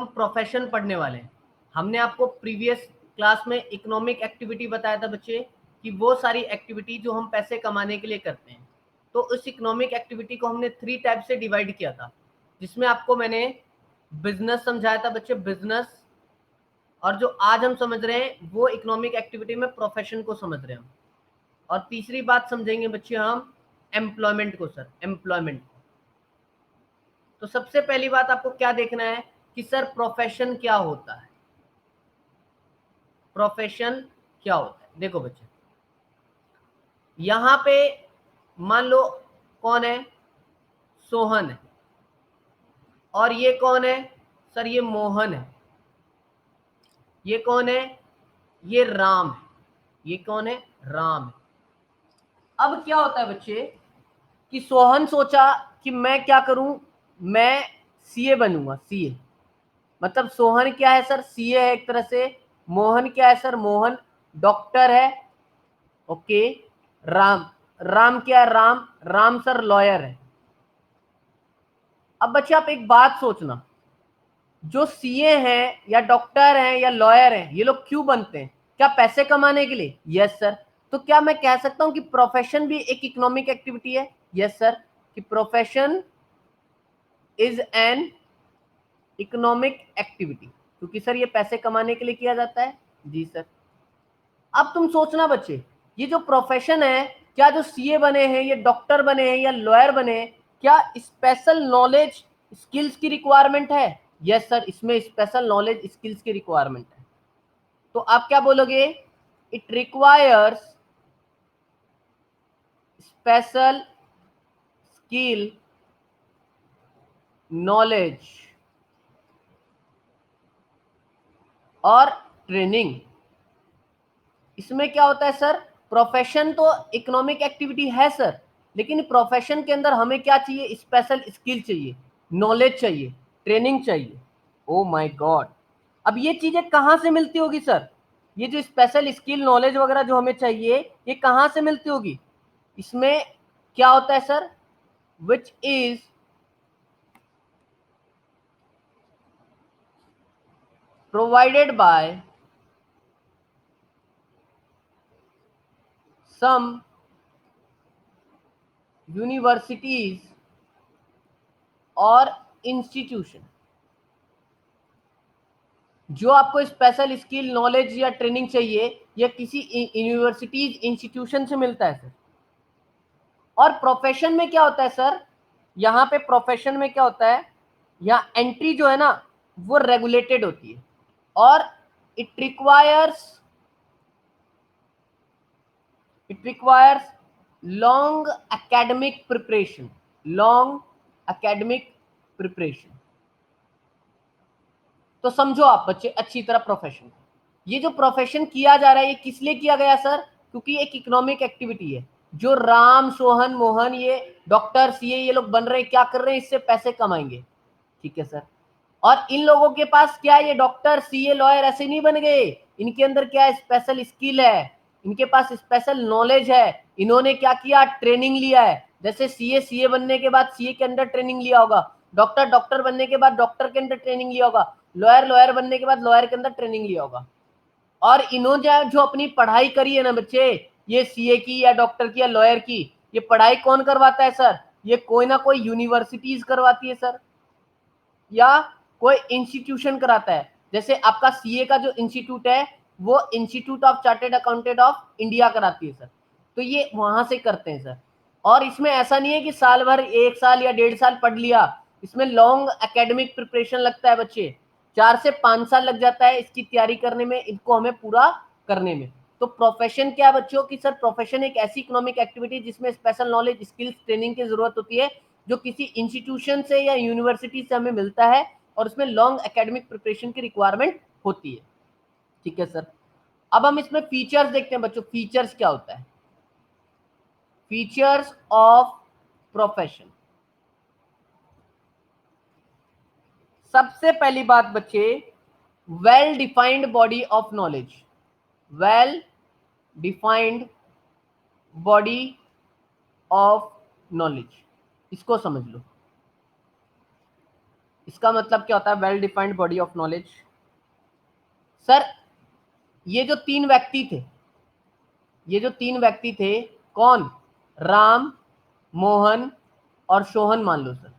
हम प्रोफेशन पढ़ने वाले हैं। हमने आपको प्रीवियस क्लास में इकोनॉमिक एक्टिविटी बताया था बच्चे कि वो सारी एक्टिविटी जो हम पैसे कमाने के लिए करते हैं। तो उस इकोनॉमिक एक्टिविटी को हमने 3 टाइप से डिवाइड किया था, जिसमें आपको मैंने बिजनेस समझाया था बच्चे, बिजनेस, और जो आज हम समझ रहे हैं वो इकोनॉमिक एक्टिविटी में प्रोफेशन को समझ रहे हैं हम। और तीसरी बात समझेंगे बच्चे हम एम्प्लॉयमेंट को सर, एम्प्लॉयमेंट। तो सबसे पहली बात आपको क्या देखना है कि सर प्रोफेशन क्या होता है, प्रोफेशन क्या होता है। देखो बच्चे, यहां पे मान लो कौन है, सोहन है, और ये कौन है सर, ये मोहन है। ये कौन है, ये राम है। ये कौन है, राम है। अब क्या होता है बच्चे कि सोहन सोचा कि मैं क्या करूं, मैं सीए बनूंगा, सीए। मतलब सोहन क्या है सर, सीए है एक तरह से। मोहन क्या है सर, मोहन डॉक्टर है। ओके। राम, राम क्या है, राम, राम सर लॉयर है। अब बच्चे आप एक बात सोचना, जो सीए हैं या डॉक्टर हैं या लॉयर हैं, ये लोग क्यों बनते हैं, क्या पैसे कमाने के लिए? Yes sir. तो क्या मैं कह सकता हूं कि प्रोफेशन भी एक इकोनॉमिक एक्टिविटी है? यस सर, कि profession is an economic activity, क्योंकि सर ये पैसे कमाने के लिए किया जाता है। जी सर। अब तुम सोचना बच्चे, ये जो प्रोफेशन है, क्या जो सीए बने हैं, ये डॉक्टर बने हैं या लॉयर बने हैं, क्या स्पेशल नॉलेज स्किल्स की रिक्वायरमेंट है? यस सर, इसमें स्पेशल नॉलेज स्किल्स की रिक्वायरमेंट है। तो आप क्या बोलोगे, it requires special skill knowledge और ट्रेनिंग। इसमें क्या होता है सर, प्रोफेशन तो इकोनॉमिक एक्टिविटी है सर, लेकिन प्रोफेशन के अंदर हमें क्या चाहिए, स्पेशल स्किल चाहिए, नॉलेज चाहिए, ट्रेनिंग चाहिए। Oh my God. अब ये चीजें कहां से मिलती होगी सर, ये जो स्पेशल स्किल नॉलेज वगैरह जो हमें चाहिए, ये कहां से मिलती होगी? इसमें क्या होता है sir, which is provided by some universities और इंस्टीट्यूशन। जो आपको स्पेशल स्किल नॉलेज या ट्रेनिंग चाहिए, यह किसी यूनिवर्सिटीज इंस्टीट्यूशन से मिलता है सर। और प्रोफेशन में क्या होता है सर, यहाँ पे प्रोफेशन में क्या होता है, यहाँ एंट्री जो है ना वो रेगुलेटेड होती है, और it requires long academic preparation, long academic preparation. तो समझो आप बच्चे अच्छी तरह प्रोफेशन, ये जो प्रोफेशन किया जा रहा है ये किस लिए किया गया सर, क्योंकि एक इकोनॉमिक एक्टिविटी है। जो राम, सोहन, मोहन, ये डॉक्टर, सीए, ये लोग बन रहे हैं, क्या कर रहे हैं, इससे पैसे कमाएंगे। ठीक है सर। और इन लोगों के पास क्या, ये डॉक्टर, सीए, लॉयर ऐसे नहीं बन गए, इनके अंदर क्या है, स्पेशल स्किल है, इनके पास स्पेशल नॉलेज है। इन्होंने क्या किया, ट्रेनिंग लिया है। जैसे सीए बनने के बाद सीए के अंदर ट्रेनिंग लिया होगा, डॉक्टर बनने के बाद डॉक्टर के अंदर ट्रेनिंग लिया होगा, लॉयर बनने के बाद लॉयर के अंदर ट्रेनिंग लिया होगा। और इन्होंने जो अपनी पढ़ाई करी है ना बच्चे, ये सीए की या डॉक्टर की या लॉयर की, ये पढ़ाई कौन करवाता है सर, ये कोई ना कोई यूनिवर्सिटीज करवाती है सर, या कोई इंस्टीट्यूशन कराता है। जैसे आपका सीए का जो इंस्टीट्यूट है, वो institute of chartered accountant of India कराती है सर। तो ये वहां से करते हैं सर। और इसमें ऐसा नहीं है कि साल भर, 1 साल या 1.5 साल पढ़ लिया, इसमें लॉन्ग एकेडमिक प्रिपरेशन लगता है बच्चे, 4 से 5 साल लग जाता है इसकी तैयारी करने में, इनको हमें पूरा करने में। तो प्रोफेशन क्या है बच्चों की सर, प्रोफेशन एक ऐसी इकोनॉमिक एक्टिविटी जिसमें स्पेशल नॉलेज, स्किल्स, ट्रेनिंग की जरूरत होती है, जो किसी इंस्टीट्यूशन से या यूनिवर्सिटी से हमें मिलता है, और उसमें लॉन्ग एकेडमिक प्रिपरेशन की रिक्वायरमेंट होती है। ठीक है सर। अब हम इसमें फीचर्स देखते हैं बच्चों, फीचर्स क्या होता है, फीचर्स ऑफ प्रोफेशन। सबसे पहली बात बच्चे, well defined body of knowledge, well defined body of knowledge, इसको समझ लो, इसका मतलब क्या होता है? Well defined body of knowledge. Sir ये जो तीन व्यक्ति थे, ये जो तीन व्यक्ति थे, कौन? राम, मोहन और सोहन मान लो सर।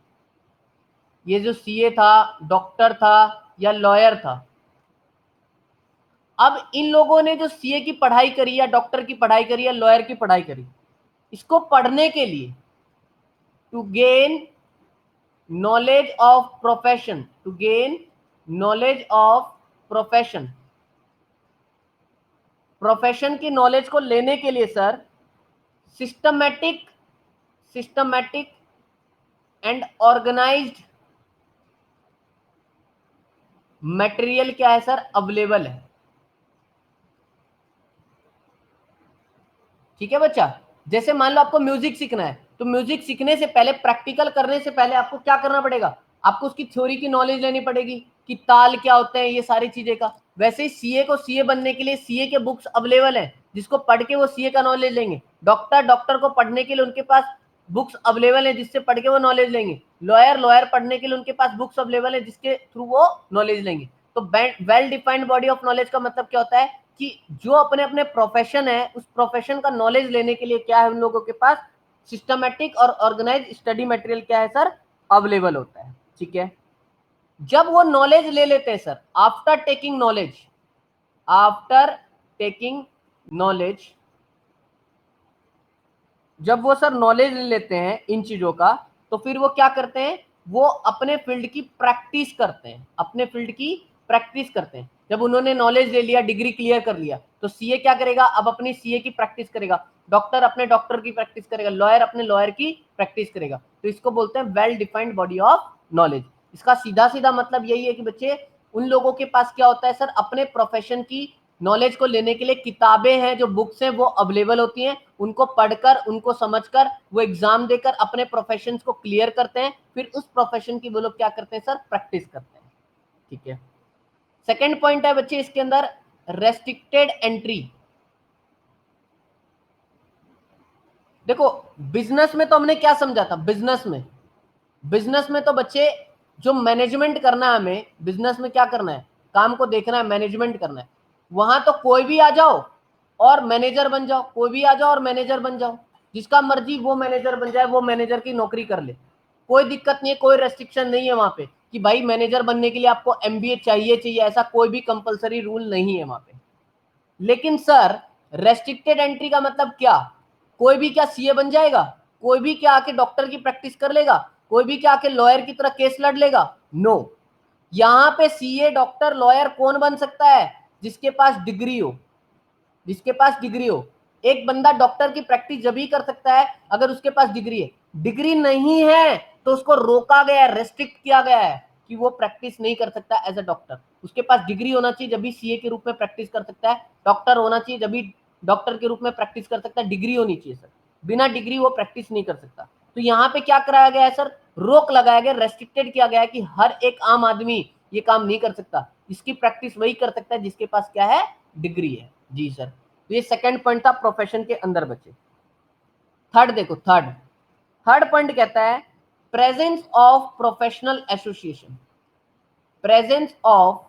ये जो सीए था, डॉक्टर था या लॉयर था। अब इन लोगों ने जो सीए की पढ़ाई करी या डॉक्टर की पढ़ाई करी या लॉयर की पढ़ाई करी, इसको पढ़ने के लिए to gain knowledge of profession, to gain knowledge of profession, profession की नॉलेज को लेने के लिए sir systematic and organised material क्या है सर? अवेलेबल है। ठीक है बच्चा। जैसे मान लो आपको म्यूजिक सीखना है, तो म्यूजिक सीखने से पहले, प्रैक्टिकल करने से पहले आपको क्या करना पड़ेगा? आपको उसकी थ्योरी की नॉलेज लेनी पड़ेगी कि ताल क्या होते हैं, ये सारी चीजें का। वैसे ही सीए को सीए बनने के लिए सीए के बुक्स अवेलेबल हैं, जिसको पढ़ के वो सीए का नॉलेज लेंगे। डॉक्टर को पढ़ने के लिए उनके पास बुक्स अवेलेबल है, जिससे पढ़ के वो नॉलेज लेंगे। लॉयर पढ़ने के लिए उनके पास बुक्स अवेलेबल है, जिसके थ्रू वो नॉलेज लेंगे। तो well defined body of knowledge का मतलब क्या होता है कि जो अपने अपने प्रोफेशन है, उस प्रोफेशन का नॉलेज लेने के लिए क्या है उन लोगों के पास? सिस्टमैटिक और ऑर्गेनाइज स्टडी मटेरियल क्या है सर? अवेलेबल होता है। ठीक है। जब वो नॉलेज ले लेते हैं सर, आफ्टर टेकिंग नॉलेज, जब वो सर नॉलेज ले लेते हैं इन चीजों का, तो फिर वो क्या करते हैं? वो अपने फील्ड की प्रैक्टिस करते हैं, अपने फील्ड की प्रैक्टिस करते हैं। जब उन्होंने नॉलेज ले लिया, डिग्री क्लियर कर लिया, तो सीए क्या करेगा? अब अपनी सीए की प्रैक्टिस करेगा, डॉक्टर अपने डॉक्टर की प्रैक्टिस करेगा, लॉयर अपने लॉयर की प्रैक्टिस करेगा। तो इसको बोलते हैं well defined body of knowledge. इसका सीधा सीधा मतलब यही है कि बच्चे, उन लोगों के पास क्या होता है सर? अपने प्रोफेशन की नॉलेज को लेने के लिए किताबें हैं, जो बुक्स हैं वो अवेलेबल होती हैं। उनको पढ़कर, उनको समझकर, वो एग्जाम देकर अपने प्रोफेशन को क्लियर करते हैं। फिर उस प्रोफेशन की वो लोग क्या करते हैं सर? प्रैक्टिस करते हैं। ठीक है। सेकेंड पॉइंट है बच्चे इसके अंदर, रेस्ट्रिक्टेड एंट्री। देखो बिजनेस में तो हमने क्या समझा था? बिजनेस में तो बच्चे जो मैनेजमेंट करना है, हमें बिजनेस में क्या करना है? काम को देखना है, मैनेजमेंट करना है। वहां तो कोई भी आ जाओ और मैनेजर बन जाओ, कोई भी आ जाओ और मैनेजर बन जाओ, जिसका मर्जी वो मैनेजर बन जाए, वो मैनेजर की नौकरी कर ले। कोई दिक्कत नहीं है, कोई रेस्ट्रिक्शन नहीं है वहां पे कि भाई मैनेजर बनने के लिए आपको एमबीए चाहिए, ऐसा कोई भी कंपलसरी रूल नहीं है वहां पे। लेकिन सर रेस्ट्रिक्टेड एंट्री का मतलब क्या? कोई भी क्या सीए बन जाएगा? कोई भी क्या आके डॉक्टर की प्रैक्टिस कर लेगा? कोई भी क्या आके लॉयर की तरह केस लड़ लेगा? नो। यहां पे सीए, डॉक्टर, लॉयर कौन बन सकता है? जिसके पास डिग्री हो, जिसके पास डिग्री हो। एक बंदा डॉक्टर की प्रैक्टिस जब ही कर सकता है अगर उसके पास डिग्री है। डिग्री नहीं है तो उसको रोका गया है, रेस्ट्रिक्ट किया गया है कि वो प्रैक्टिस नहीं कर सकता एज अ डॉक्टर। उसके पास डिग्री होना चाहिए जब भी सीए के रूप में प्रैक्टिस कर सकता है, डॉक्टर होना चाहिए जब भी डॉक्टर के रूप में प्रैक्टिस कर सकता है। डिग्री होनी चाहिए सर, बिना डिग्री वो प्रैक्टिस नहीं कर सकता। तो यहाँ पे क्या कराया गया है सर? रोक लगाया गया, रेस्ट्रिक्टेड किया गया है कि हर एक आम आदमी ये काम नहीं कर सकता। इसकी प्रैक्टिस वही कर सकता है जिसके पास क्या है? डिग्री है। जी सर। तो ये सेकंड पॉइंट था प्रोफेशन के अंदर बच्चे। थर्ड देखो, थर्ड पॉइंट कहता है presence of professional association, presence of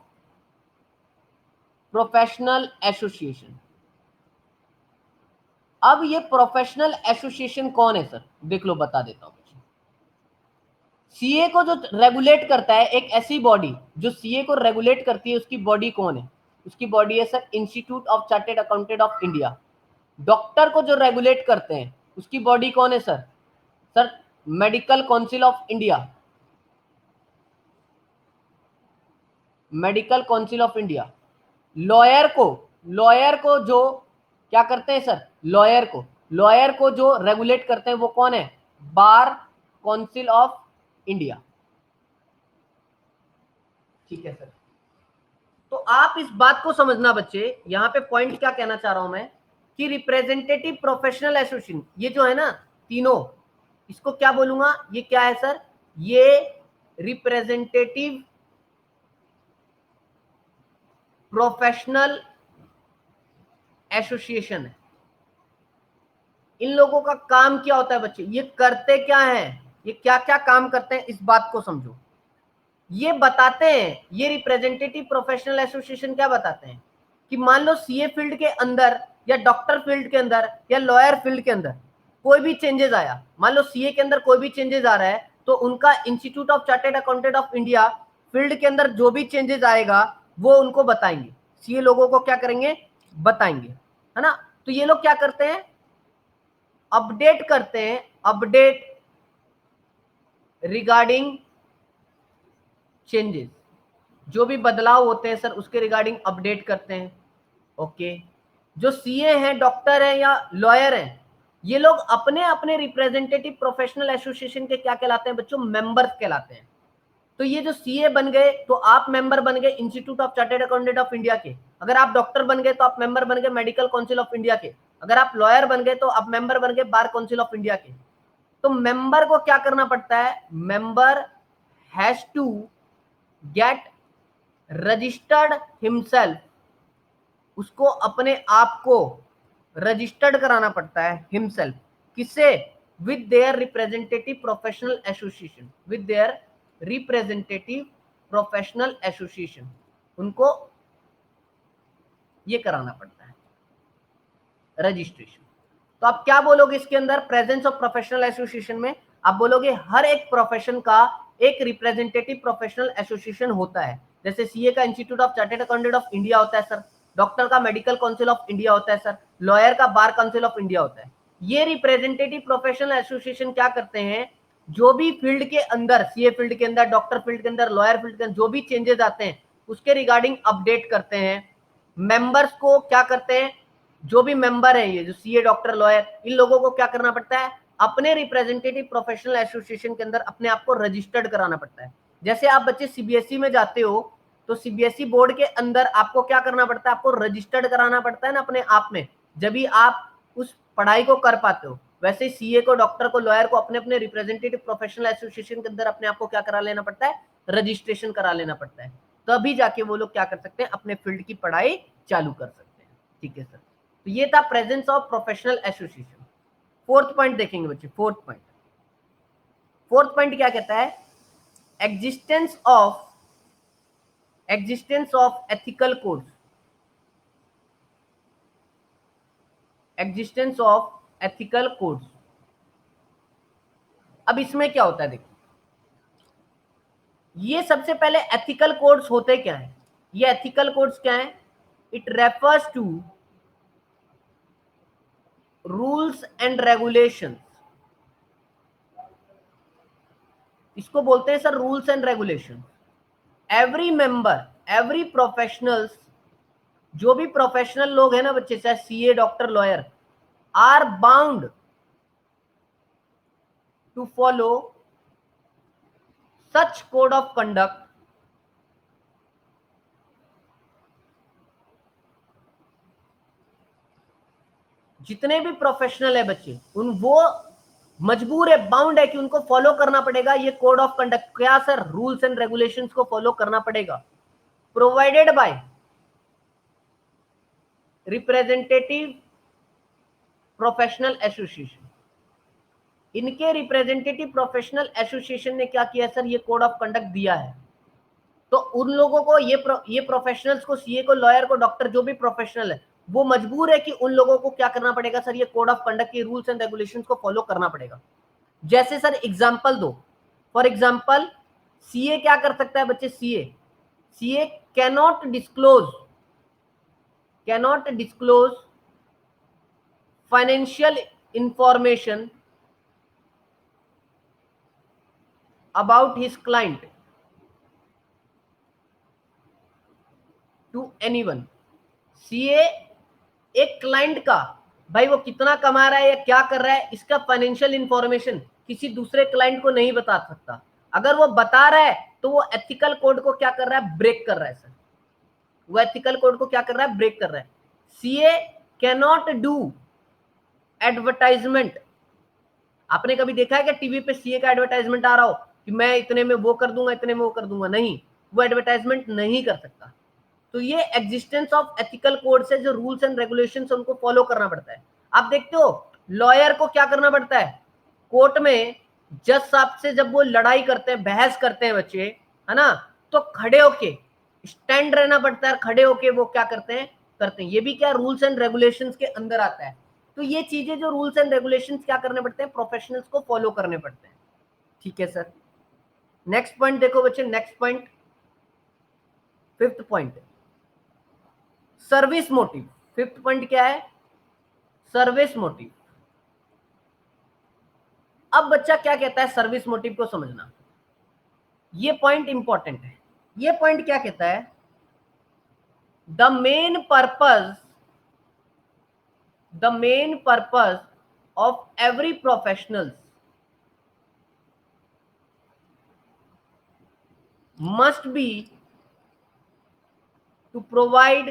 professional association. अब ये प्रोफेशनल एसोसिएशन कौन है सर? देख लो, बता देता हूं। सीए को जो रेगुलेट करता है, एक ऐसी बॉडी जो सीए को रेगुलेट करती है, उसकी बॉडी कौन है? उसकी बॉडी है sir institute of chartered accountant of India. Doctor को जो रेगुलेट करते हैं उसकी बॉडी कौन है sir? Sir medical council of India, medical council of India. Lawyer को जो क्या करते हैं सर? लॉयर को जो रेगुलेट करते हैं वो कौन है? Bar council of India. ठीक है सर। तो आप इस बात को समझना बच्चे, यहां पे पॉइंट क्या कहना चाह रहा हूं मैं कि रिप्रेजेंटेटिव प्रोफेशनल एसोसिएशन, ये जो है ना तीनों, इसको क्या बोलूंगा? ये क्या है सर? ये रिप्रेजेंटेटिव प्रोफेशनल एसोसिएशन है। इन लोगों का काम क्या होता है बच्चे? ये करते क्या है? ये क्या क्या काम करते हैं, इस बात को समझो। ये बताते हैं, ये रिप्रेजेंटेटिव प्रोफेशनल एसोसिएशन क्या बताते हैं कि मान लो सीए फील्ड के अंदर या डॉक्टर फील्ड के अंदर या लॉयर फील्ड के अंदर कोई भी चेंजेस आया, मान लो सीए के अंदर कोई भी चेंजेस आ रहा है, तो उनका institute of chartered accountant of India field के अंदर जो भी चेंजेस आएगा वो उनको बताएंगे, सीए लोगों को क्या करेंगे, बताएंगे, है ना। तो ये लोग क्या करते हैं, अपडेट करते हैं, अपडेट रिगार्डिंग चेंजेस, जो भी बदलाव होते हैं सर उसके रिगार्डिंग अपडेट करते हैं। ओके, जो सीए हैं, डॉक्टर हैं या लॉयर हैं, ये लोग अपने अपने रिप्रेजेंटेटिव प्रोफेशनल एसोसिएशन के क्या कहलाते हैं बच्चों, मेंबर्स कहलाते हैं। तो ये जो सीए बन गए तो आप मेंबर बन गए institute of chartered accountant of India के, अगर आप डॉक्टर बन गए तो आप मेंबर बन गए मेडिकल काउंसिल ऑफ इंडिया के, अगर आप लॉयर बन गए तो आप मेंबर बन गए बार काउंसिल ऑफ इंडिया के। तो मेंबर को क्या करना पड़ता है, member has to get registered himself, उसको अपने आप को रजिस्टर्ड कराना पड़ता है हिमसेल्फ, किससे, with their representative professional association, with their representative professional association, उनको ये कराना पड़ता है रजिस्ट्रेशन। तो आप क्या बोलोगे इसके अंदर, प्रेजेंस ऑफ प्रोफेशनल एसोसिएशन में आप बोलोगे हर एक प्रोफेशन का एक रिप्रेजेंटेटिव प्रोफेशनल एसोसिएशन होता है। जैसे सीए का institute of chartered accountant of India होता है सर, डॉक्टर का मेडिकल काउंसिल ऑफ इंडिया होता है सर, लॉयर का बार काउंसिल ऑफ इंडिया होता है। ये रिप्रेजेंटेटिव प्रोफेशनल एसोसिएशन क्या करते हैं, जो भी फील्ड के अंदर, सीए फील्ड के अंदर, डॉक्टर फील्ड के अंदर, लॉयर फील्ड के अंदर जो भी चेंजेस आते हैं उसके रिगार्डिंग अपडेट करते हैं। मेंबर्स को क्या करते हैं, जो भी मेंबर है, ये जो सीए, डॉक्टर, लॉयर, इन लोगों को क्या करना पड़ता है, अपने रिप्रेजेंटेटिव प्रोफेशनल एसोसिएशन के अंदर अपने आप को रजिस्टर्ड कराना पड़ता है। जैसे आप बच्चे सीबीएसई में जाते हो तो सीबीएसई बोर्ड के अंदर आपको क्या करना पड़ता है, आपको रजिस्टर्ड कराना पड़ता है ना अपने आप में, जब भी आप उस पढ़ाई को कर पाते हो। वैसे सीए को, डॉक्टर को, लॉयर को अपने अपने रिप्रेजेंटेटिव प्रोफेशनल एसोसिएशन के अंदर अपने आप को क्या करा लेना पड़ता है, रजिस्ट्रेशन करा लेना पड़ता है, तभी जाके वो लोग क्या कर सकते हैं, अपने फील्ड की पढ़ाई चालू कर सकते हैं। ठीक है सर, तो ये था presence of professional association. Fourth point देखेंगे बच्चे, फोर्थ पॉइंट, फोर्थ पॉइंट क्या कहता है, existence of ethical codes, existence of ethical codes. अब इसमें क्या होता है, देखो ये सबसे पहले एथिकल कोड्स होते क्या है, ये एथिकल कोड्स क्या है, it refers to rules and regulations, इसको बोलते हैं sir rules and regulation. Every member, every professionals, जो भी प्रोफेशनल लोग हैं ना बच्चे, चाहे CA, doctor, lawyer, are bound to follow such code of conduct जितने भी प्रोफेशनल है बच्चे उन वो मजबूर है, बाउंड है कि उनको फॉलो करना पड़ेगा ये कोड ऑफ कंडक्ट, क्या सर, रूल्स एंड रेगुलेशंस को फॉलो करना पड़ेगा, provided by representative professional association. इनके रिप्रेजेंटेटिव प्रोफेशनल एसोसिएशन ने क्या किया सर, ये कोड ऑफ कंडक्ट दिया है। तो उन लोगों को ये प्रोफेशनल्स को, सीए को, लॉयर को, डॉक्टर, जो भी प्रोफेशनल है वो मजबूर है कि उन लोगों को क्या करना पड़ेगा सर, ये कोड ऑफ कंडक्ट के रूल्स एंड रेगुलेशंस को फॉलो करना पड़ेगा। जैसे सर एग्जांपल दो, फॉर एग्जांपल सीए क्या कर सकता है बच्चे, CA cannot disclose financial information about his client to anyone. CA एक क्लाइंट का, भाई वो कितना कमा रहा है या क्या कर रहा है, इसका फाइनेंशियल इंफॉर्मेशन किसी दूसरे क्लाइंट को नहीं बता सकता। अगर वो बता रहा है तो वो एथिकल कोड को क्या कर रहा है, ब्रेक कर रहा है सर, वो एथिकल कोड को क्या कर रहा है, ब्रेक कर रहा है। CA can not do advertisement, आपने कभी देखा है कि टीवी पे सीए का एडवर्टाइजमेंट आ रहा हो कि मैं इतने में वो कर दूंगा, इतने में वो कर दूंगा, नहीं, वो एडवर्टाइजमेंट नहीं कर सकता। तो ये एग्जिस्टेंस ऑफ एथिकल कोड से जो रूल्स एंड रेगुलेशंस उनको फॉलो करना पड़ता है। आप देखते हो लॉयर को क्या करना पड़ता है, कोर्ट में जज साहब से जब वो लड़ाई करते हैं, बहस करते हैं बच्चे, है ना, तो खड़े होके स्टैंड रहना पड़ता है, खड़े होके वो क्या करते हैं, ये भी क्या रूल्स एंड रेगुलेशंस के अंदर आता है। तो ये चीजें जो रूल्स एंड रेगुलेशंस क्या करने पड़ते हैं, प्रोफेशनल्स को फॉलो करने पड़ते हैं। ठीक है सर, नेक्स्ट पॉइंट देखो बच्चे, next point, fifth point, service motive. Fifth point क्या है, सर्विस मोटिव। अब बच्चा क्या कहता है सर्विस मोटिव को समझना, ये पॉइंट इंपॉर्टेंट है। ये पॉइंट क्या कहता है, the main purpose of every professional must be to provide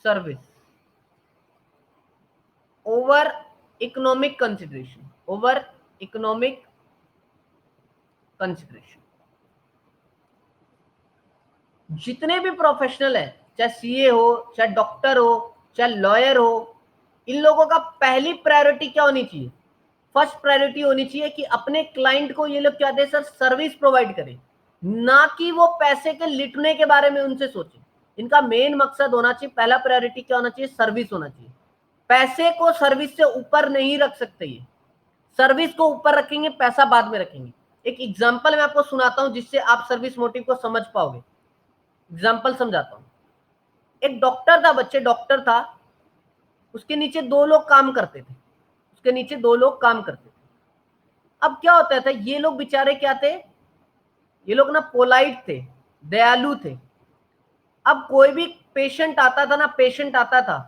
service over economic consideration। जितने भी प्रोफेशनल है, चाहे सीए हो, चाहे डॉक्टर हो, चाहे लॉयर हो, इन लोगों का पहली प्रायोरिटी क्या होनी चाहिए, फर्स्ट प्रायोरिटी होनी चाहिए कि अपने क्लाइंट को ये लोग क्या दे सर, सर्विस प्रोवाइड करें, ना कि वो पैसे के लिटने के बारे में उनसे सोचें। इनका मेन मकसद होना चाहिए, पहला प्रायोरिटी क्या होना चाहिए, सर्विस होना चाहिए। पैसे को सर्विस से ऊपर नहीं रख सकते, ये सर्विस को ऊपर रखेंगे, पैसा बाद में रखेंगे। एक एग्जांपल मैं आपको सुनाता हूं जिससे आप सर्विस मोटिव को समझ पाओगे। एग्जांपल समझाता हूं। एक डॉक्टर था बच्चे, डॉक्टर था, उसके नीचे दो लोग काम करते थे, अब क्या होता था, ये लोग बेचारे क्या थे, ये लोग ना पोलाइट थे, दयालु थे। अब कोई भी पेशेंट आता था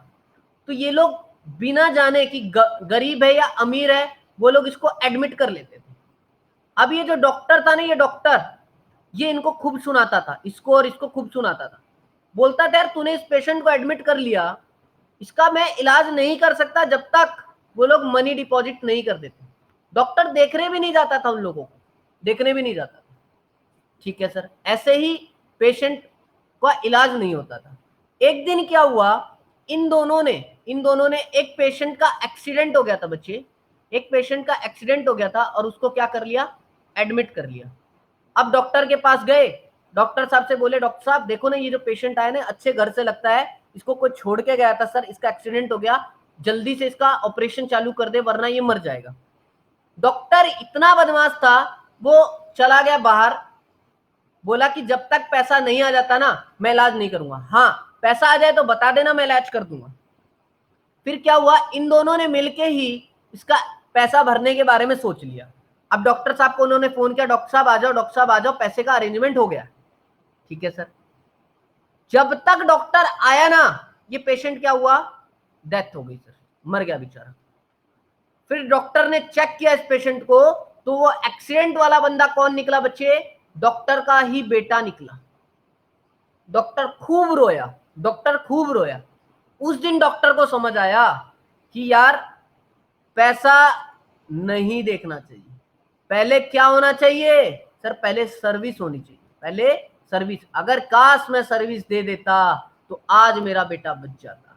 तो ये लोग बिना जाने कि गरीब है या अमीर है, वो लोग इसको एडमिट कर लेते थे। अब ये जो डॉक्टर था ना, ये डॉक्टर, ये इनको खूब सुनाता था, इसको और इसको खूब सुनाता था। बोलता था यार तूने इस पेशेंट को एडमिट कर लिया, इसका मैं इलाज नहीं कर सकता जब तक वो लोग मनी डिपॉजिट नहीं कर देते। डॉक्टर देखने भी नहीं जाता था, उन लोगों को देखने भी नहीं जाता था। ठीक है सर, ऐसे ही पेशेंट का इलाज नहीं होता था। एक दिन क्या हुआ, इन दोनों ने एक पेशेंट का एक्सीडेंट हो गया था बच्चे, एक पेशेंट का एक्सीडेंट हो गया था और उसको क्या कर लिया, एडमिट कर लिया। अब डॉक्टर के पास गए, डॉक्टर साहब से बोले डॉक्टर साहब देखो ना, ये जो पेशेंट आया ना अच्छे घर से लगता है, इसको कोई छोड़ के गया था सर, इसका एक्सीडेंट हो गया, जल्दी से इसका ऑपरेशन चालू कर दे वरना ये मर जाएगा। डॉक्टर इतना बदमाश था, वो चला गया बाहर, बोला कि जब तक पैसा नहीं आ जाता ना मैं इलाज नहीं करूंगा, हाँ पैसा आ जाए तो बता देना मैं इलाज कर दूंगा। फिर क्या हुआ, इन दोनों ने मिलके ही इसका पैसा भरने के बारे में सोच लिया। अब डॉक्टर साहब को उन्होंने फोन किया, डॉक्टर साहब आ जाओ, डॉक्टर साहब आ जाओ, पैसे का अरेंजमेंट हो गया। ठीक है सर, जब तक डॉक्टर आया ना, ये पेशेंट क्या हुआ, डेथ हो गई सर, मर गया बेचारा। फिर डॉक्टर ने चेक किया इस पेशेंट को, तो वो एक्सीडेंट वाला बंदा कौन निकला बच्चे, डॉक्टर का ही बेटा निकला। डॉक्टर खूब रोया, उस दिन डॉक्टर को समझ आया कि यार पैसा नहीं देखना चाहिए, पहले क्या होना चाहिए सर, पहले सर्विस होनी चाहिए, पहले सर्विस। अगर काश मैं सर्विस दे देता तो आज मेरा बेटा बच जाता।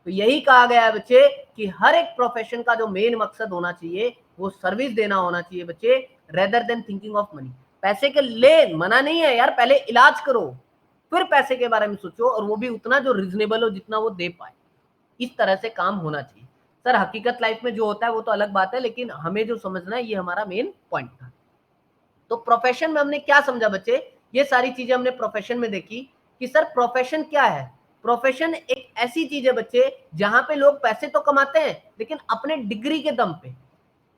तो यही कहा गया है बच्चे कि हर एक प्रोफेशन का जो मेन मकसद होना चाहिए वो सर्विस देना होना चाहिए बच्चे, rather than thinking of money. पैसे के ले मना नहीं है यार, पहले इलाज करो फिर पैसे के बारे में सोचो, और वो भी उतना जो रिजनेबल हो, जितना वो दे पाए। इस तरह से काम होना चाहिए सर। हकीकत लाइफ में जो होता है वो तो अलग बात है, लेकिन हमें जो समझना है ये हमारा मेन पॉइंट था। तो प्रोफेशन में हमने क्या समझा बच्चे, ये सारी चीजें हमने प्रोफेशन में देखी कि सर प्रोफेशन क्या है। प्रोफेशन एक ऐसी चीज है बच्चे जहां पे लोग पैसे तो कमाते हैं लेकिन अपने डिग्री के दम पे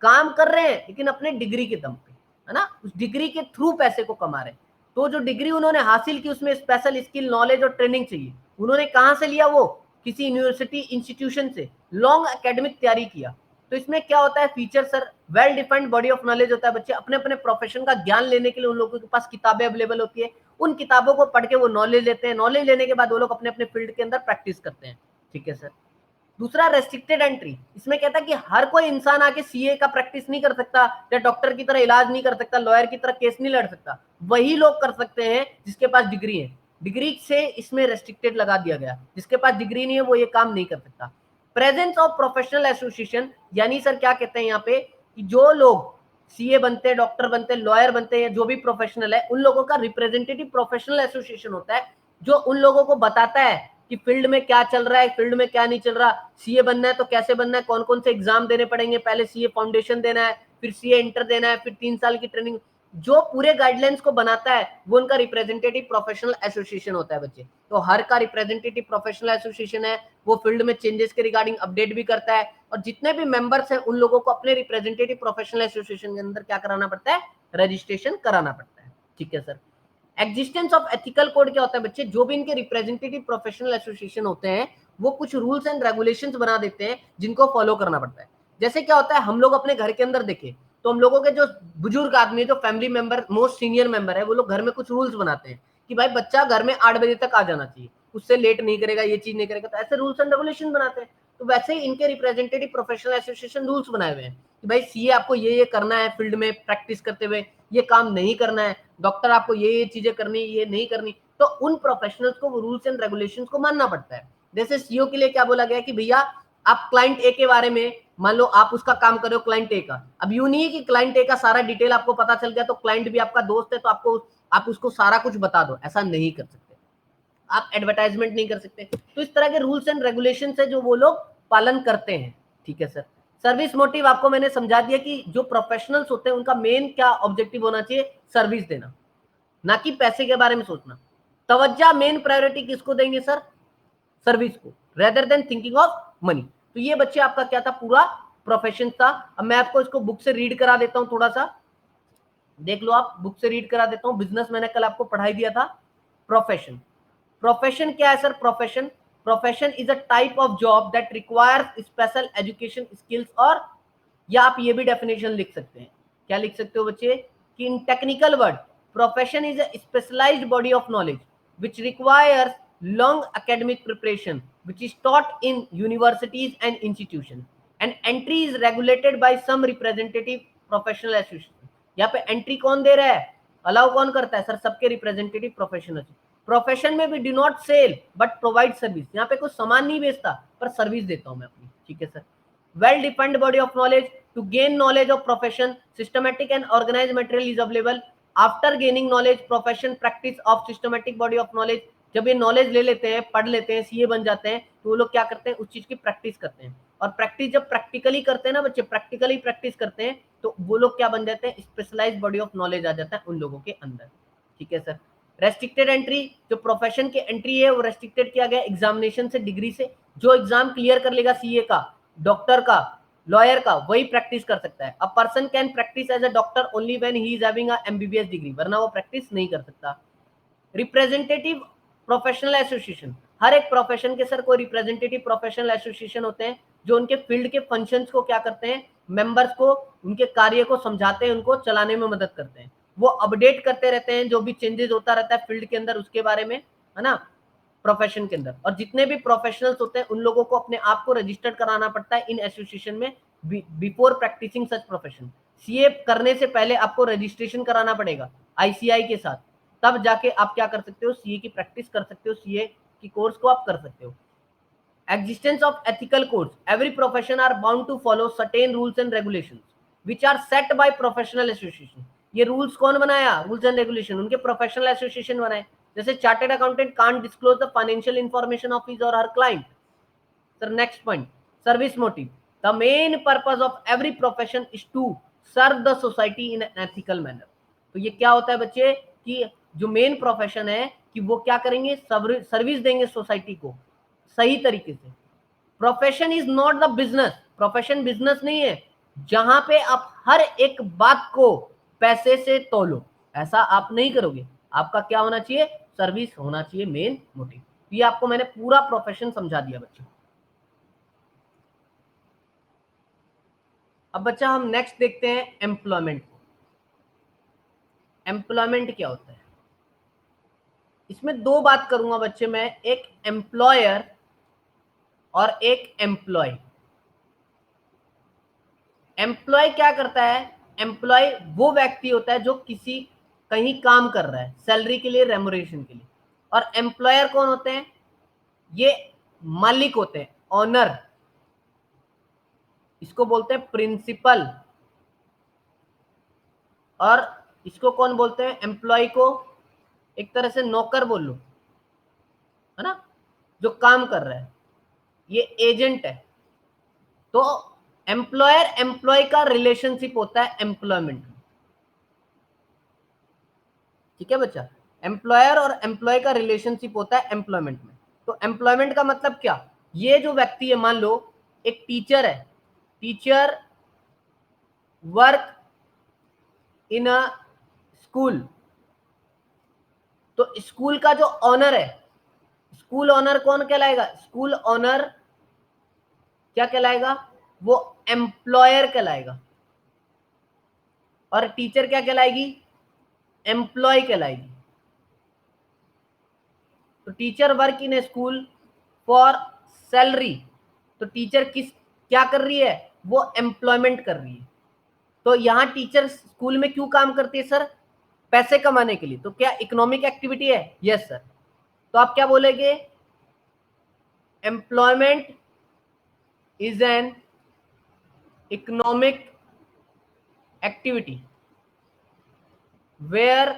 काम कर रहे हैं, लेकिन अपने डिग्री के दम पे, है ना, उस डिग्री के थ्रू पैसे को कमा रहे हैं। तो जो डिग्री उन्होंने हासिल की उसमें स्पेशल स्किल, नॉलेज और ट्रेनिंग चाहिए, उन्होंने कहां से लिया, वो किसी यूनिवर्सिटी इंस्टीट्यूशन से लॉन्ग एकेडमिक तैयारी किया। तो इसमें क्या होता है feature sir, well defined body of knowledge होता है बच्चे। अपने अपने प्रोफेशन का ज्ञान लेने के लिए उन लोगों के पास किताबें अवेलेबल होती है, उन किताबों को पढ़ के वो नॉलेज लेते हैं, नॉलेज लेने के बाद वो लोग अपने अपने फील्ड के अंदर प्रैक्टिस करते हैं। ठीक है सर। दूसरा रेस्ट्रिक्टेड एंट्री, इसमें कहता है कि हर कोई इंसान आके सीए का प्रैक्टिस नहीं कर सकता, या डॉक्टर की तरह इलाज नहीं कर सकता, लॉयर की तरह केस नहीं लड़ सकता, वही लोग कर सकते हैं जिसके पास डिग्री है। डिग्री से इसमें रेस्ट्रिक्टेड लगा दिया गया, जिसके पास डिग्री नहीं है वो ये काम नहीं कर सकता। प्रेजेंस ऑफ प्रोफेशनल एसोसिएशन, यानी सर क्या कहते हैं यहाँ पे कि जो लोग सीए बनते हैं, डॉक्टर बनते हैं, लॉयर बनते हैं, जो भी प्रोफेशनल है, उन लोगों का रिप्रेजेंटेटिव प्रोफेशनल एसोसिएशन होता है, जो उन लोगों को बताता है कि फील्ड में क्या चल रहा है, फील्ड में क्या नहीं चल रहा, सीए बनना है तो कैसे बनना है, कौन कौन से एग्जाम देने पड़ेंगे, पहले सीए फाउंडेशन देना है, फिर सीए इंटर देना है, फिर 3 साल की ट्रेनिंग, जो पूरे गाइडलाइंस को बनाता है वो उनका रिप्रेजेंटेटिव प्रोफेशनल एसोसिएशन होता है बच्चे। तो हर का रिप्रेजेंटेटिव प्रोफेशनल एसोसिएशन है, वो फील्ड में चेंजेस के रिगार्डिंग अपडेट भी करता है, और जितने भी मेंबर्स हैं उन लोगों को अपने रिप्रेजेंटेटिव प्रोफेशनल एसोसिएशन के अंदर क्या कराना पड़ता है, रजिस्ट्रेशन कराना पड़ता है। ठीक है sir. Existence of ethical code क्या होता है बच्चे, जो भी इनके रिप्रेजेंटेटिव प्रोफेशनल एसोसिएशन होते हैं वो कुछ रूल्स एंड रेगुलेशंस बना देते हैं जिनको फॉलो करना पड़ता है। जैसे क्या होता है, हम लोग अपने घर के अंदर देखें तो हम लोगों के जो बुजुर्ग आदमी है, जो family member, most senior member है, वो लोग घर में कुछ रूल्स बनाते हैं कि भाई बच्चा घर में 8 बजे तक आ जाना चाहिए, उससे लेट नहीं करेगा, ये चीज नहीं करेगा, तो ऐसे रूल्स एंड रेगुलेशन बनाते हैं। तो वैसे ही इनके रिप्रेजेंटेटिव प्रोफेशनल एसोसिएशन रूल्स बनाए हुए हैं कि भाई सीए आपको ये करना है, फील्ड में प्रैक्टिस करते हुए ये काम नहीं करना है, डॉक्टर आपको ये चीजें करनी, ये नहीं करनी। तो उन प्रोफेशनल्स को वो रूल्स एंड रेगुलेशंस को मानना पड़ता है। जैसे सीईओ के लिए क्या बोला गया कि भैया आप क्लाइंट ए के बारे में, मान लो आप उसका काम कर रहे हो क्लाइंट ए का, अब यूं नहीं है कि क्लाइंट ए का सारा डिटेल आपको पता चल गया तो क्लाइंट भी आपका दोस्त है तो आपको आप उसको सारा कुछ बता दो, ऐसा नहीं कर सकते, आप एडवर्टाइजमेंट नहीं कर सकते। तो इस तरह के रूल्स एंड रेगुलेशन है जो वो लोग पालन करते हैं। ठीक है सर। सर्विस मोटिव आपको मैंने समझा दिया कि जो प्रोफेशनल्स होते हैं उनका मेन क्या ऑब्जेक्टिव होना चाहिए, सर्विस देना, ना कि पैसे के बारे में सोचना। तवज्जा मेन प्रायोरिटी किसको देंगे सर, सर्विस को, rather than thinking of money. तो ये बच्चे आपका क्या था, पूरा प्रोफेशन था। अब मैं आपको इसको बुक से रीड करा देता हूं, थोड़ा सा देख लो, आप बुक से रीड करा देता हूं। बिजनेस मैंने कल आपको पढ़ाई दिया था। प्रोफेशन, प्रोफेशन क्या है sir, profession, profession is a type of job that requires special education skills, और या आप ये भी डेफिनेशन लिख सकते हैं, क्या लिख सकते हो बच्चे, कि in technical word profession is a specialised body of knowledge which requires long academic preparation, which is taught in universities and institutions, and entry is regulated by some representative professional association। यहाँ पे entry कौन दे रहा है, allow कौन करता है sir, सबके representative professional. Profession में भी do not sell but provide service, यहाँ पे कुछ सामान नहीं बेचता पर सर्विस देता हूं मैं अपनी। ठीक है sir. well defined body of knowledge to gain knowledge of profession, systematic and organized material is available after gaining knowledge profession practice of systematic body of knowledge। जब ये नॉलेज ले लेते हैं, पढ़ लेते हैं, सीए बन जाते हैं, तो वो लोग क्या करते हैं, उस चीज की प्रैक्टिस करते हैं। और प्रैक्टिस जब प्रैक्टिकली करते हैं ना बच्चे, प्रैक्टिकली प्रैक्टिस करते हैं, तो वो लोग क्या बन जाते हैं, स्पेशलाइज्ड बॉडी ऑफ नॉलेज आ जाता है उन लोगों के अंदर। ठीक है सर। रेस्ट्रिक्टेड एंट्री, जो प्रोफेशन के एंट्री है वो रेस्ट्रिक्टेड किया गया एग्जामिनेशन से, डिग्री से। जो एग्जाम क्लियर कर लेगा सीए का, डॉक्टर का, लॉयर का, वही प्रैक्टिस कर सकता है। A person can practise as a doctor only when he is having a MBBS degree, वरना वो प्रैक्टिस नहीं कर सकता। रिप्रेजेंटेटिव प्रोफेशनल एसोसिएशन, हर एक प्रोफेशन के सर कोई रिप्रेजेंटेटिव प्रोफेशनल एसोसिएशन होते हैं जो उनके फील्ड के फंक्शंस को क्या करते हैं, मेंबर्स को उनके कार्य को समझाते हैं, उनको चलाने में मदद करते हैं। वो अपडेट करते रहते हैं, जो भी चेंजेस होता रहता है फील्ड के अंदर उसके बारे में, है ना, प्रोफेशन के अंदर। और जितने भी प्रोफेशनल्स होते हैं उन लोगों को अपने आप को रजिस्टर्ड कराना पड़ता है इन एसोसिएशन में बिफोर प्रैक्टिसिंग सच प्रोफेशन। सीए करने से पहले आपको रजिस्ट्रेशन कराना पड़ेगा आईसीआई के साथ, तब जाके आप क्या कर सकते हो, सीए की प्रैक्टिस कर सकते हो, सीए की कोर्स को आप कर सकते हो। existence of ethical codes, every profession are bound to follow certain rules and regulations which are set by professional association। ये रूल्स कौन बनाया, रूल्स एंड रेगुलेशन उनके प्रोफेशनल एसोसिएशन बनाए। जैसे chartered accountant can't disclose the financial information of his or her client. Sir next point, service motive, the main purpose of every profession is to serve the society in an ethical manner. तो ये क्या होता है बच्चे, कि जो main profession है कि वो क्या करेंगे, सर्विस देंगे सोसाइटी को सही तरीके से। Profession is not the business, profession business नहीं है जहां पे आप हर एक बात को पैसे से तोलो, ऐसा आप नहीं करोगे। आपका क्या होना चाहिए, सर्विस होना चाहिए मेन मोटिव। ये आपको मैंने पूरा प्रोफेशन समझा दिया बच्चों। अब बच्चा हम नेक्स्ट देखते हैं एम्प्लॉयमेंट को। एम्प्लॉयमेंट क्या होता है, इसमें दो बात करूंगा बच्चे मैं, एक एम्प्लॉयर और एक एम्प्लॉय। एम्प्लॉय क्या करता है, एम्प्लॉय वो व्यक्ति होता है जो किसी कहीं काम कर रहा है सैलरी के लिए, रेमुनरेशन के लिए। और एम्प्लॉयर कौन होते हैं, ये मालिक होते हैं, ऑनर, इसको बोलते हैं प्रिंसिपल। और इसको कौन बोलते हैं, एम्प्लॉय को एक तरह से नौकर बोल लो, है ना, जो काम कर रहा है, ये एजेंट है। तो एम्प्लॉयर एम्प्लॉय का रिलेशनशिप होता है एम्प्लॉयमेंट में, ठीक है बच्चा, एम्प्लॉयर और एम्प्लॉय का रिलेशनशिप होता है एम्प्लॉयमेंट में। तो एम्प्लॉयमेंट का मतलब क्या, ये जो व्यक्ति है, मान लो एक टीचर है, teacher work in a school, तो स्कूल का जो ऑनर है, स्कूल ऑनर कौन कहलाएगा, स्कूल ऑनर क्या कहलाएगा, वो एम्प्लॉयर कहलाएगा, और टीचर क्या कहलाएगी, एम्प्लॉय कहलाएगी। तो teacher work in A school for salary, तो टीचर किस क्या कर रही है, वो एम्प्लॉयमेंट कर रही है। तो यहां टीचर स्कूल में क्यों काम करती है सर, पैसे कमाने के लिए। तो क्या इकोनॉमिक एक्टिविटी है, यस सर। तो आप क्या बोलेंगे, employment is an economic activity where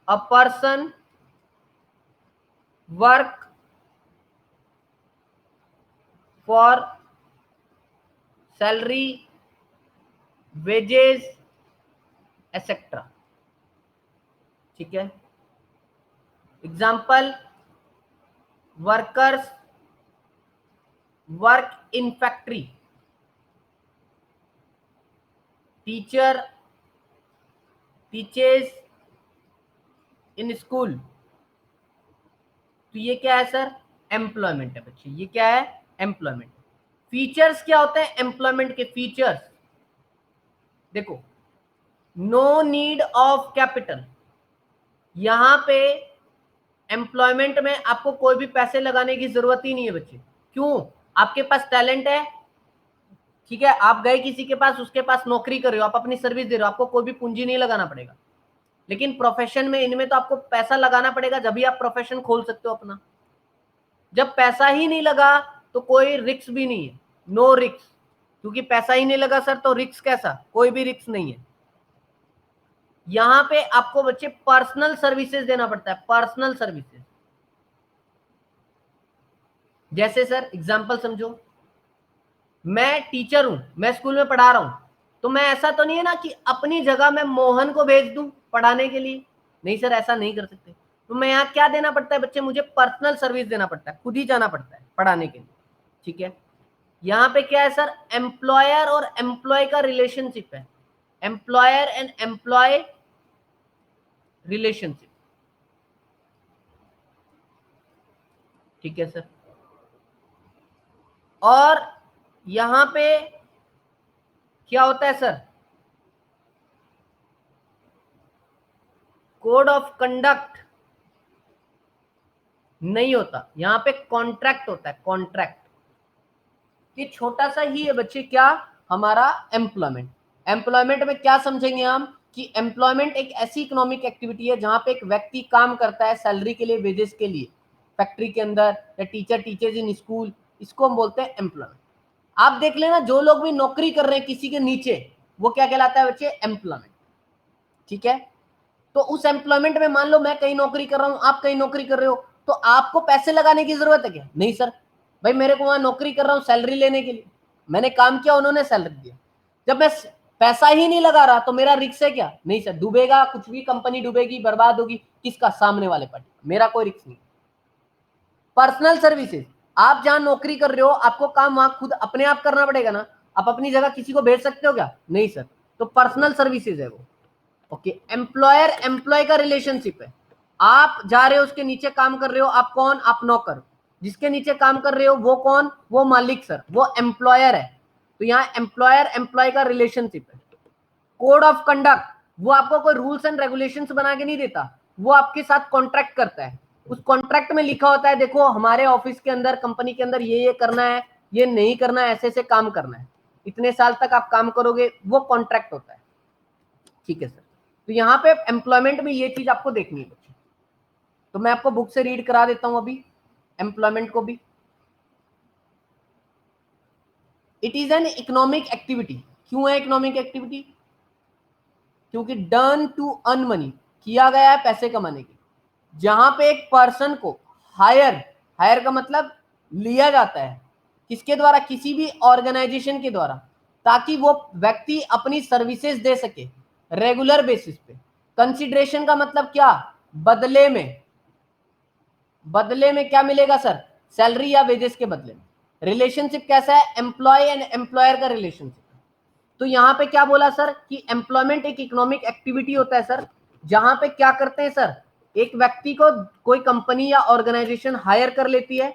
a person work for salary, wages, etcetera, ठीक है। Example, workers work in factory, teacher teachers in school. तो ये क्या है सर, एम्प्लॉयमेंट है बच्चे, ये क्या है, एम्प्लॉयमेंट। फीचर्स क्या होते हैं एम्प्लॉयमेंट के, फीचर्स देखो, नो नीड ऑफ कैपिटल, यहां पे एम्प्लॉयमेंट में आपको कोई भी पैसे लगाने की जरूरत ही नहीं है बच्चे। क्यों, आपके पास टैलेंट है, ठीक है, आप गए किसी के पास, उसके पास नौकरी कर रहे हो, आप अपनी सर्विस दे रहे हो, आपको कोई भी पूंजी नहीं लगाना पड़ेगा। लेकिन प्रोफेशन में, इनमें तो आपको पैसा लगाना पड़ेगा, जब भी आप प्रोफेशन खोल सकते हो अपना। जब पैसा ही नहीं लगा तो कोई रिस्क भी नहीं है, नो रिस्क, क्योंकि पैसा ही नहीं लगा सर, तो रिस्क कैसा, कोई भी रिस्क नहीं है। यहां पे आपको बच्चे पर्सनल सर्विसेज देना पड़ता है, पर्सनल सर्विसेज। जैसे सर एग्जांपल समझो, मैं टीचर हूं, मैं स्कूल में पढ़ा रहा हूं, तो मैं ऐसा तो नहीं है ना कि अपनी जगह मैं मोहन को भेज दूं पढ़ाने के लिए, नहीं सर, ऐसा नहीं कर सकते। तो मैं यहाँ क्या देना पड़ता है बच्चे, मुझे पर्सनल सर्विस देना पड़ता है, खुद ही जाना पड़ता है पढ़ाने के लिए, ठीक है। यहाँ पे क्या है सर, एम्प्लॉयर और एम्प्लॉय का रिलेशनशिप है, एम्प्लॉयर एंड एम्प्लॉय रिलेशनशिप, ठीक है सर। और यहां पे क्या होता है सर, कोड ऑफ कंडक्ट नहीं होता, यहां पे कॉन्ट्रैक्ट होता है, कॉन्ट्रैक्ट। ये छोटा सा ही है बच्चे क्या, हमारा एम्प्लॉयमेंट। एम्प्लॉयमेंट में क्या समझेंगे हम, कि एम्प्लॉयमेंट एक ऐसी इकोनॉमिक एक्टिविटी है जहां पे एक व्यक्ति काम करता है सैलरी के लिए, वेजेस के लिए, फैक्ट्री के अंदर, या टीचर टीचर्स इन स्कूल, इसको हम बोलते हैं एम्प्लॉयमेंट। आप देख लेना, जो लोग भी नौकरी कर रहे हैं किसी के नीचे, वो क्या कहलाता है बच्चे, एम्प्लॉयमेंट, ठीक है। तो उस एम्प्लॉयमेंट में मान लो मैं कहीं नौकरी कर रहा हूं, आप कहीं नौकरी कर रहे हो, तो आपको पैसे लगाने की जरूरत है क्या, नहीं सर, भाई मेरे को वहां नौकरी कर रहा हूं सैलरी लेने के लिए, मैंने काम किया, उन्होंने सैलरी दिया। जब मैं पैसा ही नहीं लगा रहा तो मेरा रिस्क है क्या, नहीं सर, डूबेगा कुछ भी, कंपनी डूबेगी, बर्बाद होगी, किसका, सामने वाले पार्टी, मेरा कोई रिस्क नहीं। पर्सनल सर्विसेज, आप जहां नौकरी कर रहे हो, आपको काम वहां खुद अपने आप करना पड़ेगा ना, आप अपनी जगह किसी को भेज सकते हो क्या, नहीं सर, तो पर्सनल सर्विसेज है वो, ओके। एम्प्लॉयर एम्प्लॉय का रिलेशनशिप है, आप जा रहे हो उसके नीचे काम कर रहे हो, आप कौन, आप नौकर, जिसके नीचे काम कर रहे हो वो कौन, वो मालिक सर, वो एम्प्लॉयर है। तो यहाँ एम्प्लॉयर एम्प्लॉय का रिलेशनशिप है। कोड ऑफ कंडक्ट, वो आपको कोई रूल्स एंड रेगुलेशंस बना के नहीं देता, वो आपके साथ कॉन्ट्रैक्ट करता है, उस कॉन्ट्रैक्ट में लिखा होता है, देखो हमारे ऑफिस के अंदर, कंपनी के अंदर ये करना है, ये नहीं करना है, ऐसे ऐसे काम करना है, इतने साल तक आप काम करोगे, वो कॉन्ट्रैक्ट होता है, ठीक है सर। तो यहाँ पे एम्प्लॉयमेंट में ये चीज आपको देखनी है बच्चों, तो मैं आपको बुक से रीड करा देता हूं अभी एम्प्लॉयमेंट को भी। It is an economic activity, क्यों है इकोनॉमिक एक्टिविटी, क्योंकि डन टू अर्न मनी, किया गया है पैसे कमाने के। जहां पे एक पर्सन को हायर, हायर का मतलब लिया जाता है, किसके द्वारा, किसी भी ऑर्गेनाइजेशन के द्वारा, ताकि वो व्यक्ति अपनी सर्विसेज दे सके रेगुलर बेसिस पे। कंसिडरेशन का मतलब क्या, बदले में, बदले में क्या मिलेगा सर, सैलरी या वेजेस के बदले में। रिलेशनशिप कैसा है, एम्प्लॉय एंड एम्प्लॉयर का रिलेशनशिप। तो यहां पे क्या बोला सर कि एम्प्लॉयमेंट एक इकोनॉमिक एक्टिविटी होता है सर, जहां पे क्या करते हैं सर, एक व्यक्ति को कोई कंपनी या ऑर्गेनाइजेशन हायर कर लेती है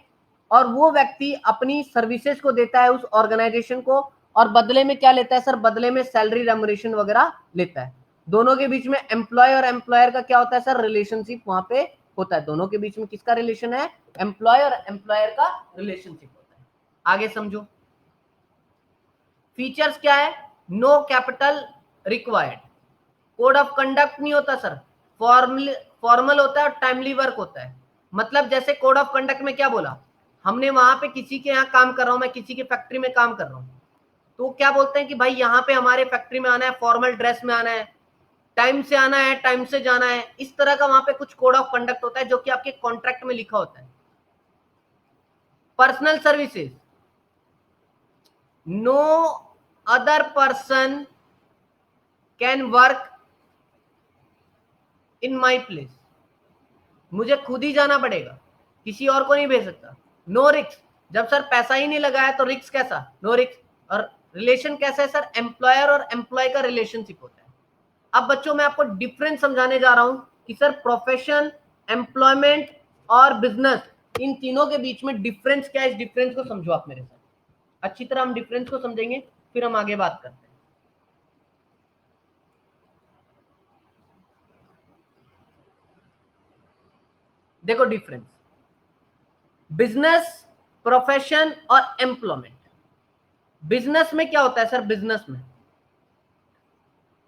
और वो व्यक्ति अपनी सर्विसेज को देता है उस ऑर्गेनाइजेशन को, और बदले में क्या लेता है सर, बदले में सैलरी रेम्युनरेशन वगैरह लेता है। दोनों के बीच में एम्प्लॉय और एम्प्लॉयर का क्या होता है सर, रिलेशनशिप वहां पे होता है। दोनों के बीच में किसका रिलेशन है, एम्प्लॉय और एम्प्लॉयर का रिलेशनशिप होता है। आगे समझो, फीचर्स क्या है, no capital required, code of conduct नहीं होता सर, फॉर्मल होता है और टाइमली वर्क होता है। मतलब जैसे कोड ऑफ कंडक्ट में क्या बोला, हमने वहां पे किसी के यहाँ काम कर रहा हूं, मैं किसी की फैक्ट्री में काम कर रहा हूं, तो क्या बोलते हैं कि भाई यहाँ पे हमारे फैक्ट्री में आना है, फॉर्मल ड्रेस में आना है, टाइम से आना है, टाइम से जाना है, इस तरह का वहां पे कुछ कोड ऑफ कंडक्ट होता है जो कि आपके कॉन्ट्रैक्ट में लिखा होता है। Personal services, no other person can work in my place, मुझे खुद ही जाना पड़ेगा, किसी और को नहीं भेज सकता। नो रिक्स, जब सर पैसा ही नहीं लगाया तो रिक्स कैसा, नो रिक्स। और रिलेशन कैसा है सर, एम्प्लॉयर और एम्प्लॉय का रिलेशनशिप होता है। अब बच्चों मैं आपको डिफरेंस समझाने जा रहा हूं कि सर प्रोफेशन, एम्प्लॉयमेंट और बिजनेस, इन तीनों के बीच में डिफरेंस क्या है, इस डिफरेंस को समझो आप मेरे साथ। अच्छी तरह हम डिफरेंस को समझेंगे, फिर हम आगे बात करते हैं। देखो डिफरेंस, बिजनेस, प्रोफेशन और एम्प्लॉयमेंट। बिजनेस में क्या होता है सर,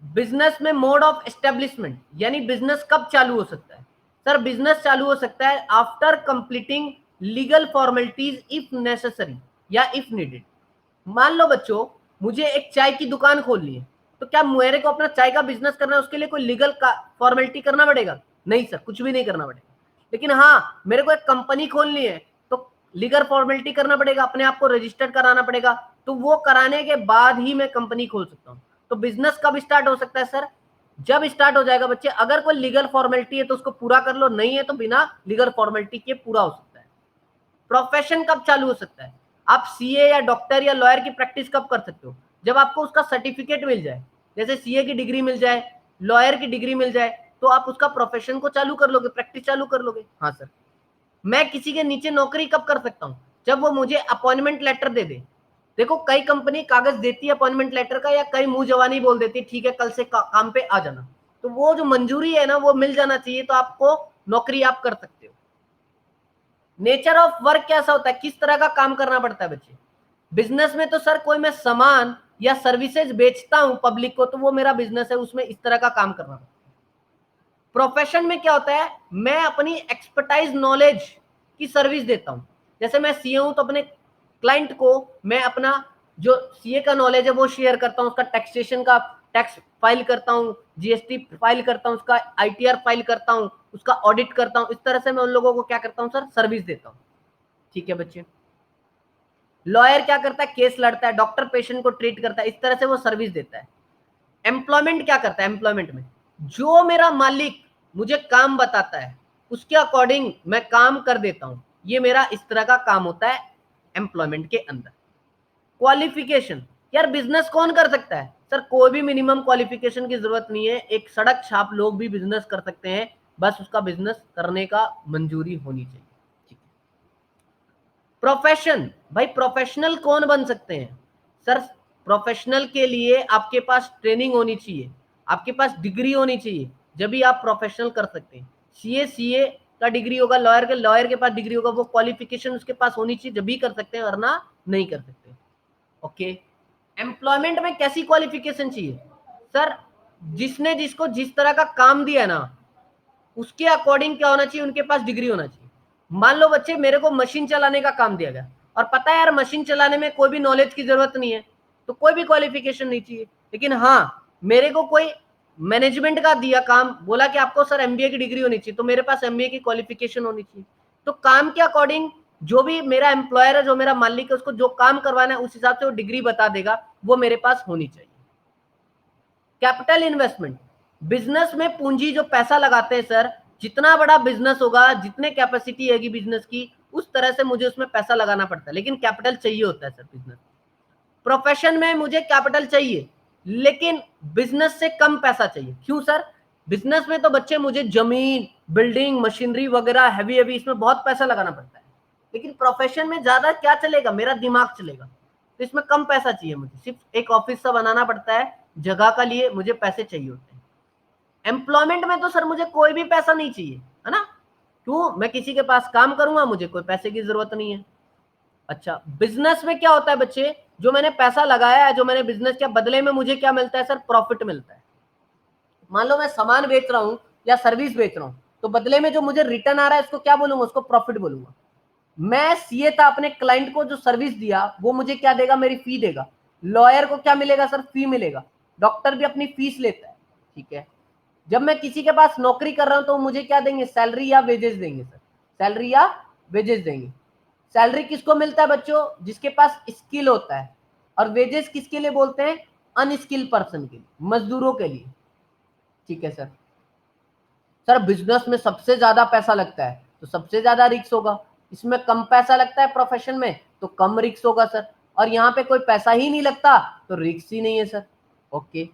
बिजनेस में मोड ऑफ एस्टेब्लिशमेंट, यानी बिजनेस कब चालू हो सकता है सर, बिजनेस चालू हो सकता है after completing legal formalities if necessary या इफ नीडेड। मान लो बच्चों, मुझे एक चाय की दुकान खोलनी है, तो क्या मेरे को अपना चाय का बिजनेस करना है, उसके लिए कोई लीगल फॉर्मेलिटी करना पड़ेगा, नहीं सर, कुछ भी नहीं करना पड़ेगा। लेकिन हाँ, मेरे को एक कंपनी खोलनी है तो लीगल फॉर्मेलिटी करना पड़ेगा, अपने आप को रजिस्टर्ड कराना पड़ेगा, तो वो कराने के बाद ही मैं कंपनी खोल सकता हूँ। तो बिजनेस कब स्टार्ट हो सकता है सर, जब स्टार्ट हो जाएगा बच्चे, अगर कोई लीगल फॉर्मेलिटी है तो उसको पूरा कर लो, नहीं है तो बिना लीगल फॉर्मेलिटी के पूरा हो सकता है। प्रोफेशन कब चालू हो सकता है, आप सीए या डॉक्टर या लॉयर की प्रैक्टिस कब कर सकते हो, जब आपको उसका सर्टिफिकेट मिल जाए, जैसे सीए की डिग्री मिल जाए, लॉयर की डिग्री मिल जाए, तो आप उसका प्रोफेशन को चालू कर लोगे, प्रैक्टिस चालू कर लोगे। हाँ सर, मैं किसी के नीचे नौकरी कब कर सकता हूं, जब वो मुझे अपॉइंटमेंट लेटर दे दे। देखो कई कंपनी कागज देती है अपॉइंटमेंट लेटर का, या कई मुंह जवानी बोल देती है ठीक है कल से काम पे आ जाना, तो वो जो मंजूरी है ना वो मिल जाना चाहिए, तो आपको नौकरी आप कर सकते हो। नेचर ऑफ वर्क कैसा होता है, किस तरह का काम करना पड़ता है बच्चे, बिजनेस में तो सर कोई मैं सामान या सर्विसेज बेचता हूं पब्लिक को, तो वो मेरा बिजनेस है, उसमें इस तरह का काम करना पड़ता है। प्रोफेशन में क्या होता है, मैं अपनी एक्सपर्टाइज नॉलेज की सर्विस देता हूं, जैसे मैं सीए हूं तो अपने क्लाइंट को मैं अपना जो सीए का नॉलेज है वो शेयर करता हूं, उसका टैक्सेशन का टैक्स फाइल करता हूं, जीएसटी फाइल करता हूं, उसका आईटीआर फाइल करता हूं, उसका ऑडिट करता हूं, इस तरह से मैं उन लोगों को क्या करता हूं सर, सर्विस देता हूं। ठीक है बच्चे, लॉयर क्या करता है, केस लड़ता है, डॉक्टर पेशेंट को ट्रीट करता है, इस तरह से वो सर्विस देता है। एम्प्लॉयमेंट क्या करता है, एम्प्लॉयमेंट में जो मेरा मालिक मुझे काम बताता है उसके अकॉर्डिंग मैं काम कर देता हूं, ये मेरा इस तरह का काम होता है एम्प्लॉयमेंट के अंदर। क्वालिफिकेशन, यार बिजनेस कौन कर सकता है सर, कोई भी मिनिमम क्वालिफिकेशन की जरूरत नहीं है, एक सड़क छाप लोग भी बिजनेस कर सकते हैं, बस उसका बिजनेस करने का मंजूरी होनी चाहिए। प्रोफेशन, भाई प्रोफेशनल कौन बन सकते हैं सर, प्रोफेशनल के लिए आपके पास ट्रेनिंग होनी चाहिए, आपके पास डिग्री होनी चाहिए, जब भी आप प्रोफेशनल कर सकते हैं। सीए का डिग्री होगा, लॉयर के पास डिग्री होगा, वो क्वालिफिकेशन उसके पास होनी चाहिए, जब भी कर सकते हैं, वरना नहीं कर सकते। ओके, एम्प्लॉयमेंट में कैसी क्वालिफिकेशन चाहिए सर, जिसने जिसको जिस तरह का काम दिया ना उसके अकॉर्डिंग क्या होना चाहिए, उनके पास डिग्री होना चाहिए। मान लो बच्चे मेरे को मशीन चलाने का काम दिया गया, और पता है यार मशीन चलाने में कोई भी नॉलेज की जरूरत नहीं है, तो कोई भी क्वालिफिकेशन नहीं चाहिए। लेकिन हाँ, मेरे को कोई मैनेजमेंट का दिया काम, बोला कि आपको सर एमबीए की डिग्री होनी चाहिए, तो मेरे पास एमबीए की क्वालिफिकेशन होनी चाहिए। तो काम के अकॉर्डिंग जो भी मेरा एम्प्लॉयर है, जो मेरा मालिक है, उसको जो काम करवाना है उस हिसाब से वो डिग्री बता देगा, वो मेरे पास होनी चाहिए। कैपिटल इन्वेस्टमेंट, बिजनेस में पूंजी जो पैसा लगाते हैं सर, जितना बड़ा बिजनेस होगा, जितने कैपेसिटी हैगी बिजनेस की, उस तरह से मुझे उसमें पैसा लगाना पड़ता है, लेकिन कैपिटल चाहिए होता है सर बिजनेस। प्रोफेशन में मुझे कैपिटल चाहिए, लेकिन बिजनेस से कम पैसा चाहिए। क्यों सर? बिजनेस में तो बच्चे मुझे जमीन, बिल्डिंग, मशीनरी वगैरह हैवी हैवी, इसमें बहुत पैसा लगाना पड़ता है, लेकिन प्रोफेशन में ज्यादा क्या चलेगा, मेरा दिमाग चलेगा, तो इसमें कम पैसा चाहिए मुझे, सिर्फ एक ऑफिस सा बनाना पड़ता है, जगह का लिए मुझे पैसे चाहिए होते हैं। एम्प्लॉयमेंट में तो सर मुझे कोई भी पैसा नहीं चाहिए, है ना? क्यों? मैं किसी के पास काम करूंगा, मुझे कोई पैसे की जरूरत नहीं है। अच्छा, बिजनेस में क्या होता है बच्चे, जो मैंने पैसा लगाया है, जो मैंने बिजनेस किया, बदले में मुझे क्या मिलता है सर? प्रॉफिट मिलता है। मान लो मैं सामान बेच रहा हूं या सर्विस बेच रहा हूं, तो बदले में जो मुझे रिटर्न आ रहा है उसको क्या बोलूंगा? उसको प्रॉफिट बोलूंगा। मैं सीए था, अपने क्लाइंट को जो सर्विस दिया वो मुझे क्या देगा? मेरी फी देगा। लॉयर को क्या मिलेगा सर? फी मिलेगा। डॉक्टर भी अपनी फीस लेता है, ठीक है। जब मैं किसी के पास नौकरी कर रहा हूं तो मुझे क्या देंगे? सैलरी या वेजेस देंगे सर, सैलरी या वेजेस देंगे। सैलरी किसको मिलता है बच्चों? जिसके पास स्किल होता है। और वेजेस किसके लिए बोलते हैं? अनस्किल्ड पर्सन के लिए, मजदूरों के लिए, ठीक है सर। सर बिजनेस में सबसे ज्यादा पैसा लगता है तो सबसे ज्यादा रिस्क होगा, इसमें कम पैसा लगता है प्रोफेशन में तो कम रिस्क होगा सर, और यहाँ पे कोई पैसा ही नहीं लगता तो रिस्क ही नहीं है sir. Okay,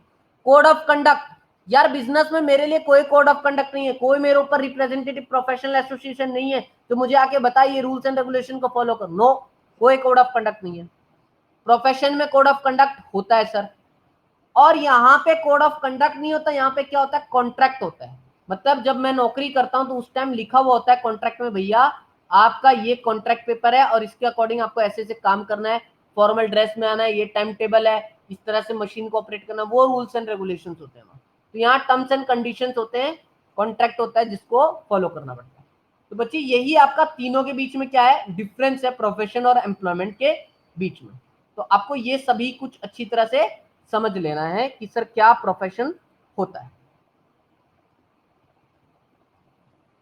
code of conduct, यार बिजनेस में मेरे लिए कोई कोड ऑफ कंडक्ट नहीं है, कोई मेरे ऊपर रिप्रेजेंटेटिव प्रोफेशनल एसोसिएशन नहीं है तो मुझे आके बताइए रूल्स एंड रेगुलेशन को फॉलो कर। नो, कोई कोड ऑफ कंडक्ट नहीं है। प्रोफेशन में कोड ऑफ कंडक्ट होता है सर, और यहाँ पे कोड ऑफ कंडक्ट नहीं होता, यहाँ पे क्या होता है? कॉन्ट्रैक्ट होता है। मतलब जब मैं नौकरी करता हूं तो उस टाइम लिखा हुआ होता है कॉन्ट्रैक्ट में, भैया आपका ये कॉन्ट्रैक्ट पेपर है और इसके अकॉर्डिंग आपको ऐसे ऐसे काम करना है, फॉर्मल ड्रेस में आना है, ये टाइम टेबल है, इस तरह से मशीन को ऑपरेट करना, वो रूल्स एंड रेगुलेशंस होते हैं। तो यहाँ टर्म्स एंड कंडीशंस होते हैं, कॉन्ट्रैक्ट होता है जिसको फॉलो करना पड़ता है। तो बच्चे यही आपका तीनों के बीच में क्या है? डिफरेंस है प्रोफेशन और एम्प्लॉयमेंट के बीच में। तो आपको ये सभी कुछ अच्छी तरह से समझ लेना है कि सर क्या प्रोफेशन होता है।